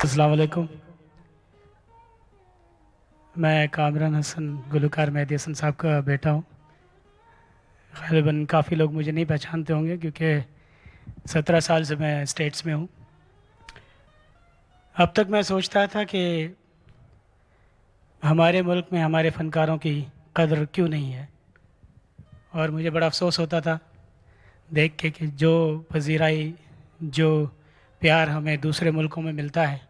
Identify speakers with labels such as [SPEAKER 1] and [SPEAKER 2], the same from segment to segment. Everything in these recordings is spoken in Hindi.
[SPEAKER 1] अस्सलाम वालेकुम। मैं कामरान हसन गुलकार मेहदी हसन साहब का बेटा हूँ। ग़ालिबन काफ़ी लोग मुझे नहीं पहचानते होंगे क्योंकि 17 साल से मैं स्टेट्स में हूँ। अब तक मैं सोचता था कि हमारे मुल्क में हमारे फ़नकारों की कदर क्यों नहीं है, और मुझे बड़ा अफसोस होता था देख के कि जो पजीराई, जो प्यार हमें दूसरे मुल्कों में मिलता है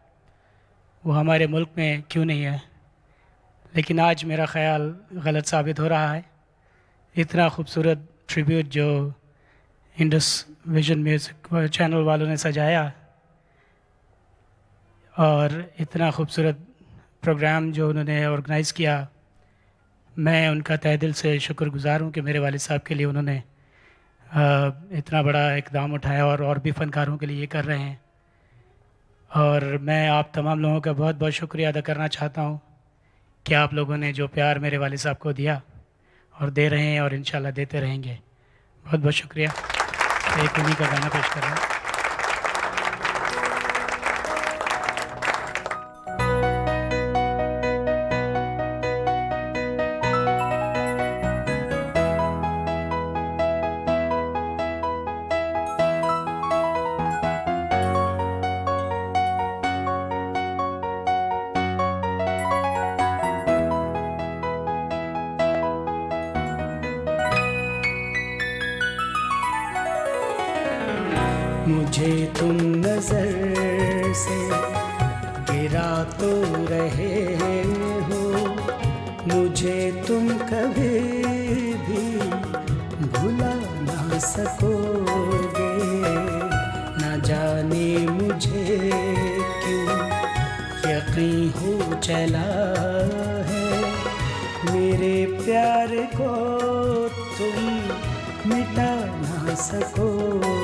[SPEAKER 1] वो हमारे मुल्क में क्यों नहीं है। लेकिन आज मेरा ख़्याल गलत साबित हो रहा है। इतना खूबसूरत ट्रिब्यूट जो इंडस विजन म्यूज़िक चैनल वालों ने सजाया और इतना खूबसूरत प्रोग्राम जो उन्होंने ऑर्गेनाइज़ किया, मैं उनका तहे दिल से शुक्रगुज़ार हूँ कि मेरे वालिद साहब के लिए उन्होंने इतना बड़ा इक़दाम उठाया और भी फ़नकारों के लिए ये कर रहे हैं। और मैं आप तमाम लोगों का बहुत बहुत शुक्रिया अदा करना चाहता हूँ कि आप लोगों ने जो प्यार मेरे वालिद साहब को दिया और दे रहे हैं और इंशाल्लाह देते रहेंगे। बहुत बहुत शुक्रिया। एक उन्हीं का गाना पेश कर रहा हूँ।
[SPEAKER 2] मुझे तुम नजर से गिरा तो रहे हो, मुझे तुम कभी भी भुला ना सकोगे। न जाने मुझे क्यों यकीन हो चला है, मेरे प्यार को तुम मिटा ना सकोगे।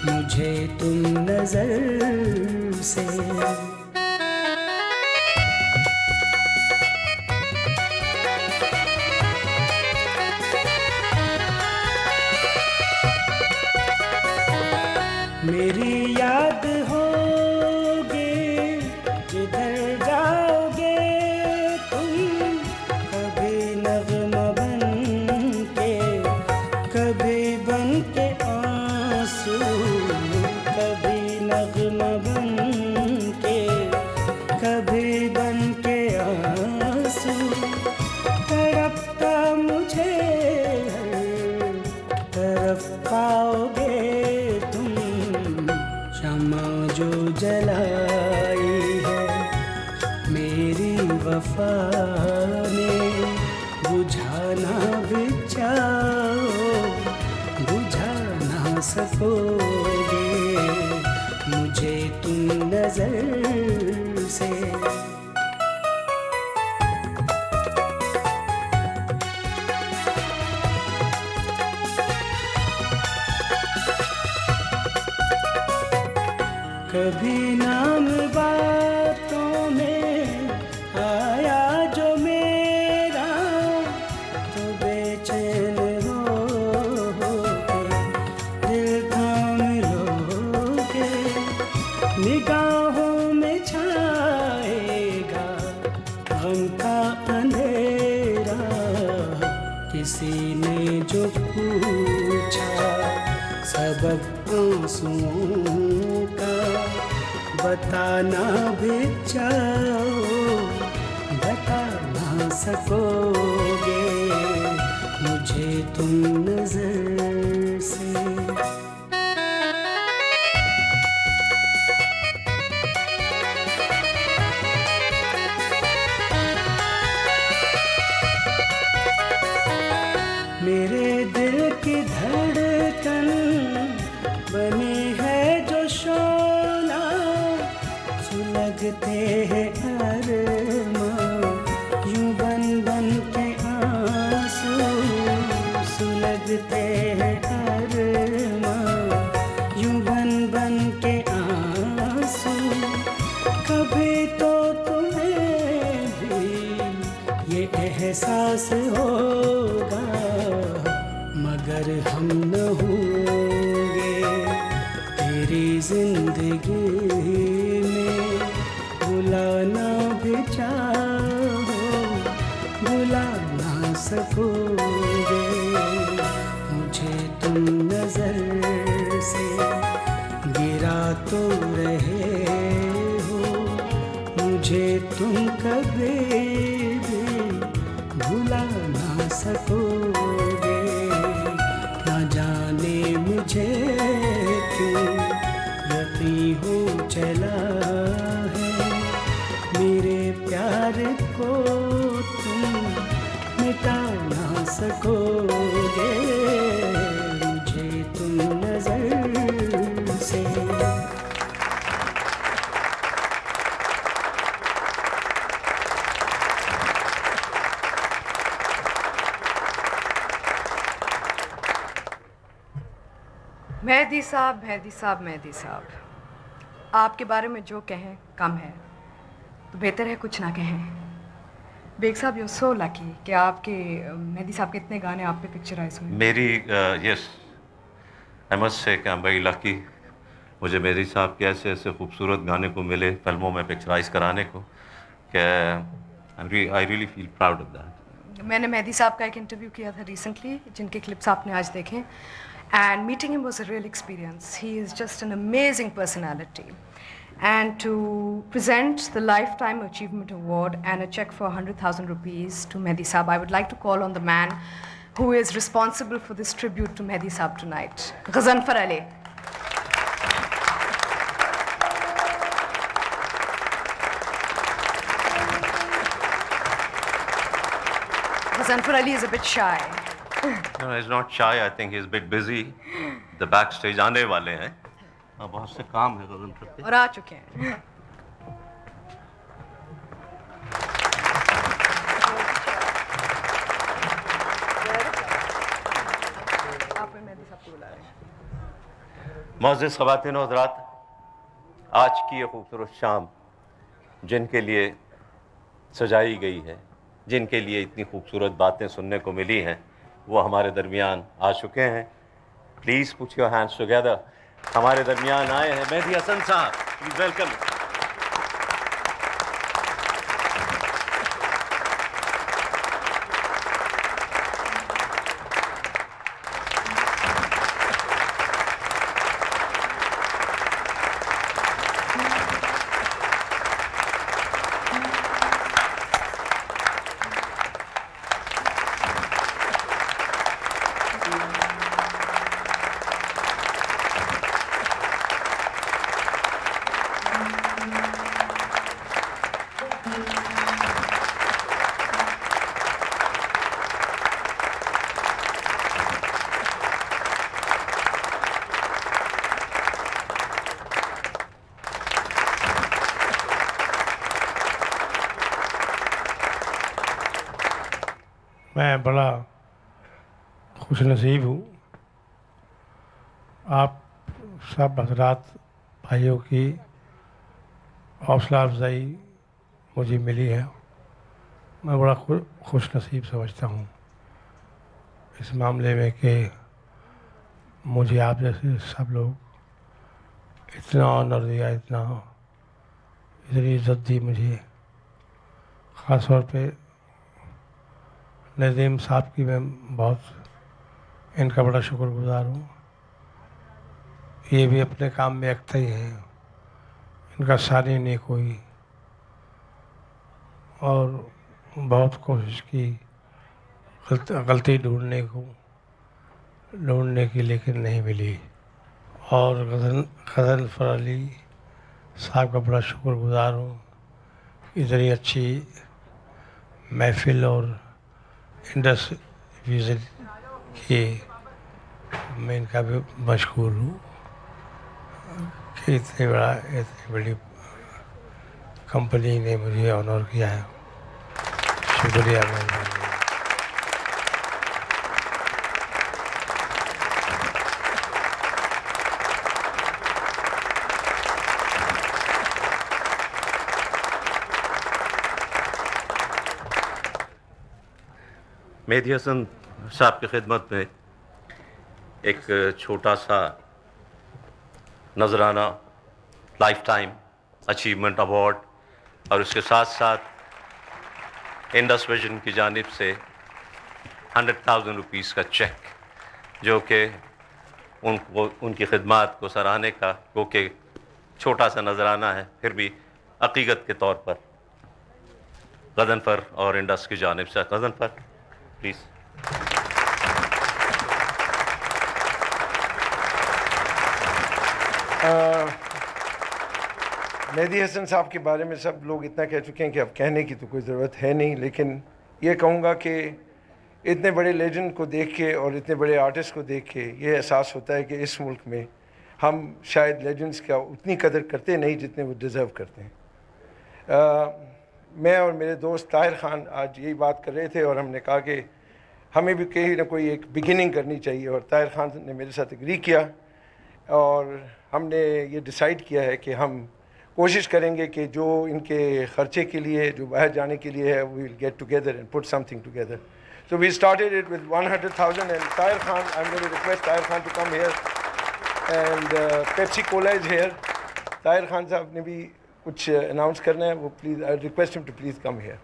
[SPEAKER 2] मुझे तुम नजर से मेरी याद होगी जिधर जाओगे तुम, कभी नगमा बन के, कभी बन के आंसू, कभी नगमा बन के, कभी बन के आंसू। तड़पता मुझे हर तरफ पाओगे तुम, शमा जो जलाई है मेरी वफा ने, बुझाना भी चाहो बुझा ना सकोगे। मुझे तुम नजर से कभी नाम बातों में आया जो मेरा, तो बेचैन होके दिल थाम लोगे। निगाहों में छाएगा गम का अंधेरा, किसी ने जो पूछा सबब आंसुओं का, बताना भी चाहो बता ना सकोगे। मुझे तुम नजर से मेरे दिल की धड़कन बनी है जो शोला, सुलगते हैं अरमां यूं बन बन के आंसू, सुलगते हैं अरमां यूं बन बन के आंसू। कभी तो तुम्हें भी ये एहसास होगा, मगर हम न होंगे तेरी जिंदगी में बुलाना भी चाहो बुला ना सकोगे, मुझे तुम नजर से गिरा तो रहे हो, मुझे तुम कभी भी भुला ना सकोगे। ना जाने मुझे क्यों यकीन हो चला है, मेरे प्यार को तुम मिटा ना सकोगे, मुझे तुम नजर से।
[SPEAKER 3] मेहदी साहब, मेहदी साहब, मेहदी साहब, आपके बारे में जो कहें कम है, तो बेहतर है कुछ ना कहें। बेग साहब, यू सो लकी कि आपके मेहदी साहब के इतने गाने आप पे पिक्चराइज हुए।
[SPEAKER 4] मेरी यस आई मस्ट से कि आई एम वेरी लकी, मुझे मेहदी साहब के ऐसे ऐसे खूबसूरत गाने को मिले फिल्मों में पिक्चराइज कराने को, कि I really feel proud of that.
[SPEAKER 3] मैंने मेहदी साहब का एक इंटरव्यू किया था रिसेंटली, जिनके क्लिप्स आपने आज देखे, and meeting him was a real experience. He is just an amazing personality. And to present the Lifetime Achievement Award and a check for 100,000 rupees to Mehdi Saab, I would like to call on the man who is responsible for this tribute to Mehdi Saab tonight, Ghazanfar Ali. Ghazanfar Ali is a bit shy.
[SPEAKER 4] No, he's not shy. I think he's a bit busy. The backstage आने वाले हैं, बहुत से काम है गगन पे।
[SPEAKER 3] और आ चुके हैं। आप मेहदी साहब को बुला रहे हैं।
[SPEAKER 4] मुअज़्ज़िज़ ख़वातीन और हज़रात, आज की ये खूबसूरत शाम जिनके लिए सजाई गई है, जिनके लिए इतनी खूबसूरत बातें सुनने को मिली हैं, वो हमारे दरमियान आ चुके हैं। Please put your hands together. हमारे दरमियान आए हैं मेहदी हसन साहब, प्लीज़ वेलकम।
[SPEAKER 5] मैं बड़ा खुश नसीब हूँ, आप सब हजरात भाइयों की हौसला अफजाई मुझे मिली है। मैं बड़ा खुश नसीब समझता हूँ इस मामले में कि मुझे आप जैसे सब लोग इतना ऑनर दिया, इतनी इज़्ज़त दी मुझे। ख़ास तौर पे नदीम साहब की मैं बहुत इनका बड़ा शुक्रगुज़ार हूँ। ये भी अपने काम में एकता ही है, इनका सानी नहीं कोई, और बहुत कोशिश की गलती ढूंढने की, लेकिन नहीं मिली। और ग़ज़नफ़र अली साहब का बड़ा शुक्रगुज़ार हूँ, इतनी अच्छी महफ़िल और इंडस्ट्री विज़िट की मैं इनका भी मशहूर हूँ कि इतनी बड़ी कंपनी ने मुझे ऑनर किया है। शुक्रिया मेहरबानी।
[SPEAKER 4] मेहदी हसन साहब की खिदमत में एक छोटा सा नजराना लाइफ टाइम अचीवमेंट अवार्ड और उसके साथ साथ इंडस विजन की जानिब से 100,000 रुपीस का चेक, जो कि उनको उनकी खिदमात को सराहने का, क्योंकि छोटा सा नजराना है फिर भी अकीकत के तौर पर गज़नफ़र और इंडस की जानिब से। गज़नफ़र प्लीज़।
[SPEAKER 5] मेहदी हसन साहब के बारे में सब लोग इतना कह चुके हैं कि अब कहने की तो कोई ज़रूरत है नहीं, लेकिन ये कहूँगा कि इतने बड़े लेजेंड को देख के और इतने बड़े आर्टिस्ट को देख के ये एहसास होता है कि इस मुल्क में हम शायद लेजेंड्स का उतनी कदर करते नहीं जितने वो डिज़र्व करते हैं। मैं और मेरे दोस्त ताहिर ख़ान आज यही बात कर रहे थे और हमने कहा कि हमें भी कहीं ना कोई एक बिगिनिंग करनी चाहिए, और ताहिर ख़ान ने मेरे साथ एग्री किया और हमने ये डिसाइड किया है कि हम कोशिश करेंगे कि जो इनके ख़र्चे के लिए जो बाहर जाने के लिए है, we will get together and put something together. So we started it with 100,000, and Tahir Khan, I'm going to request Tahir Khan to come here, and Pepsi Cola is here. Tahir Khan साहब ने भी कुछ announce करना है, वो please, I request him to please come here.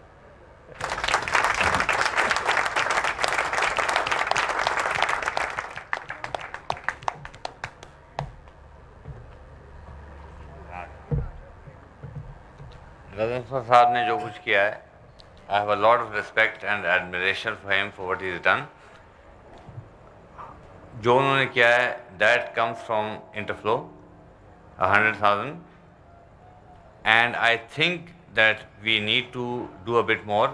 [SPEAKER 6] Ghazanfar साहब ने जो कुछ किया है, I have a lot of respect and admiration for him for what he has done. जो उन्होंने किया है, that comes from Interflow, 100,000, and I think that we need to do a bit more,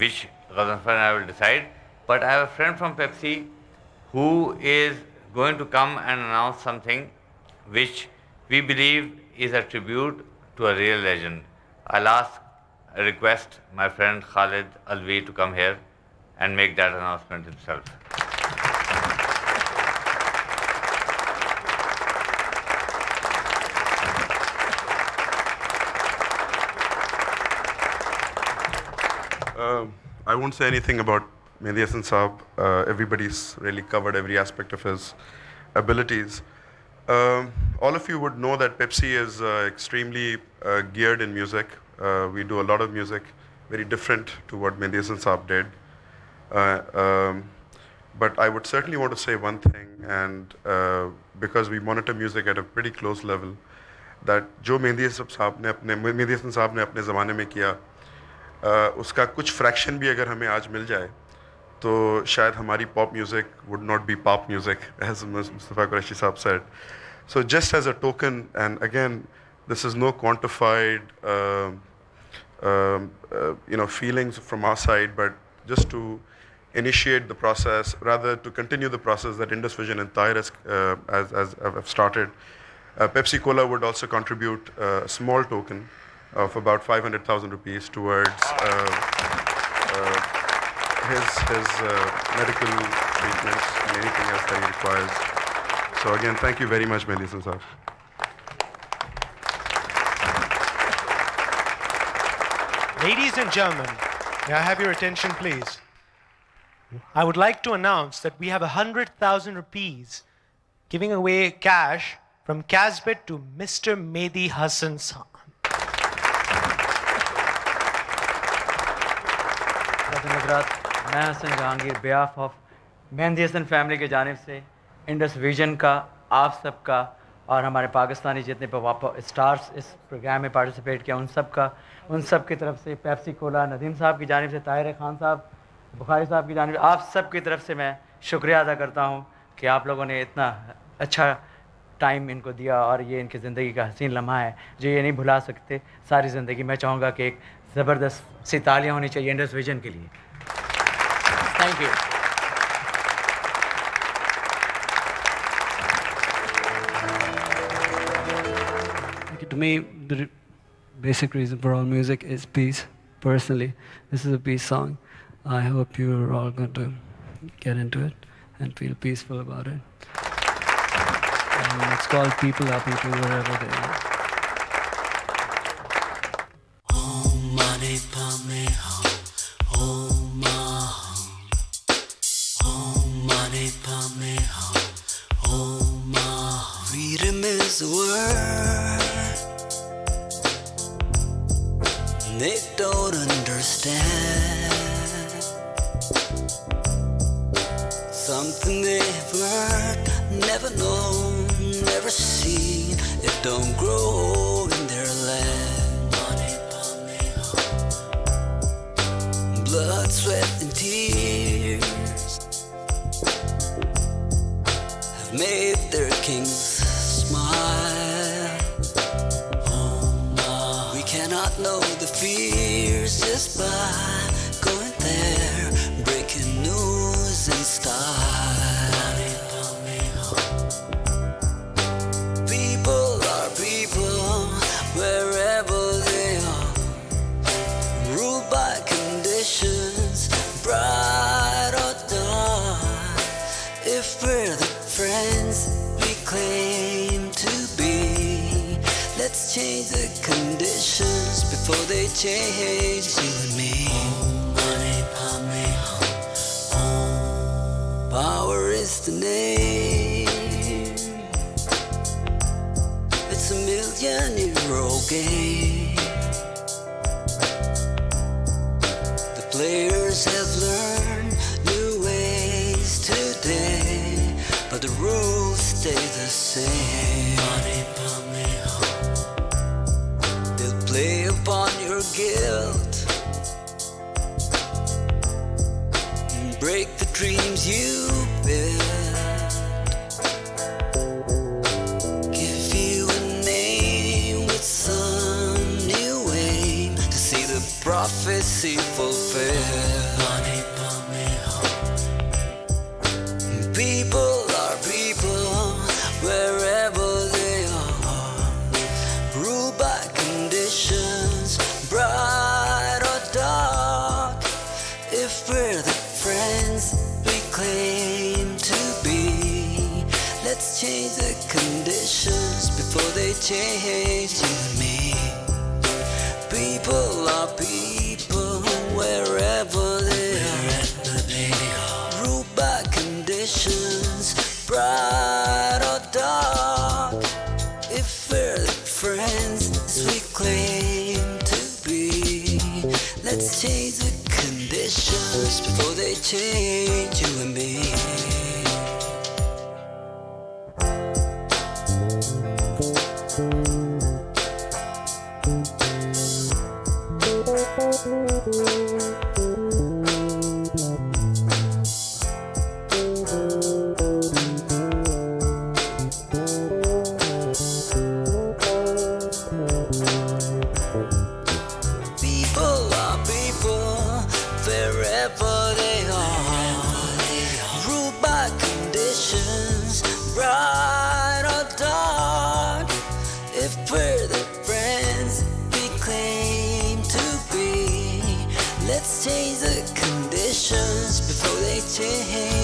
[SPEAKER 6] which Ghaznfar and I will decide. But I have a friend from Pepsi who is going to come and announce something which we believe is a tribute to a real legend. I request my friend Khalid Alvi to come here and make that announcement himself.
[SPEAKER 7] I won't say anything about Mehdi Hasan Saab. Everybody's really covered every aspect of his abilities. All of you would know that Pepsi is extremely geared in music. We do a lot of music, very different to what Mehdi Hasan Saab did. But I would certainly want to say one thing, and because we monitor music at a pretty close level, that जो Mehdi Hasan साहब ने अपने ज़माने में किया, उसका कुछ फ्रैक्शन भी अगर हमें आज मिल जाए तो शायद हमारी pop music would not be pop music, as Mustafa Qureshi Saab said. So just as a token, and again, this is no quantified feelings from our side, but just to initiate the process, rather to continue the process that Indus Vision and Tahir have started. Pepsi Cola would also contribute a small token of about 500,000 rupees towards his medical treatments and anything else that he requires. So again, thank you very much, Mehdi Hasan Saab.
[SPEAKER 8] Ladies and gentlemen, may I have your attention, please? I would like to announce that we have 100,000 rupees giving away cash from Casbit to Mr. Mehdi Hasan Saab.
[SPEAKER 9] मैं हसन जहांगीर बेआफ ऑफ मेहंदी हसन फैमिली के जानिब से इंडस विजन का, आप सबका और हमारे पाकिस्तानी जितने स्टार्स इस प्रोग्राम में पार्टिसिपेट किया उन सब की तरफ से, पेप्सी कोला नदीम साहब की जानिब से, ताहिर खान साहब, बुखारी साहब की जानिब से, आप सब की तरफ से मैं शुक्रिया अदा करता हूँ कि आप लोगों ने इतना अच्छा टाइम इनको दिया और ये इनकी ज़िंदगी का हसीन लम्हा है जो ये नहीं भुला सकते सारी ज़िंदगी। मैं चाहूँगा कि एक ज़बरदस्त सी तालियाँ होनी चाहिए इंडस विजन के लिए। Thank you.
[SPEAKER 10] To me, the basic reason for all music is peace. Personally, this is a peace song. I hope you're all going to get into it and feel peaceful about it. It's called People Are People Wherever They Are.
[SPEAKER 2] Veer Mirza the word they don't understand. Something they've heard, never known, never seen. It don't grow in their land. Blood, sweat, and tears have made their kings smile. We cannot know the fears just by going there, breaking news in style. People are people wherever they are, ruled by conditions, bright or dark. If we're the friends we claim to be, let's change the conditions before they change you and me. Power is the name. It's a million-euro game. The players have learned new ways today, but the rules stay the same. They'll play upon your guilt and break the dreams you built. Give you a name with some new aim to see the prophecy fulfilled. People are people wherever they are, ruled by conditions, bright or dark. If we're the friends we claim to be, let's change the conditions before they change you and me. People are people wherever they are, ruled by conditions, bright or dark. If we're the friends we claim to be, let's change the conditions before they change you and me. People are people wherever they are, ruled by conditions, bright or dark. If we're the friends we claim to be, let's change the conditions before they change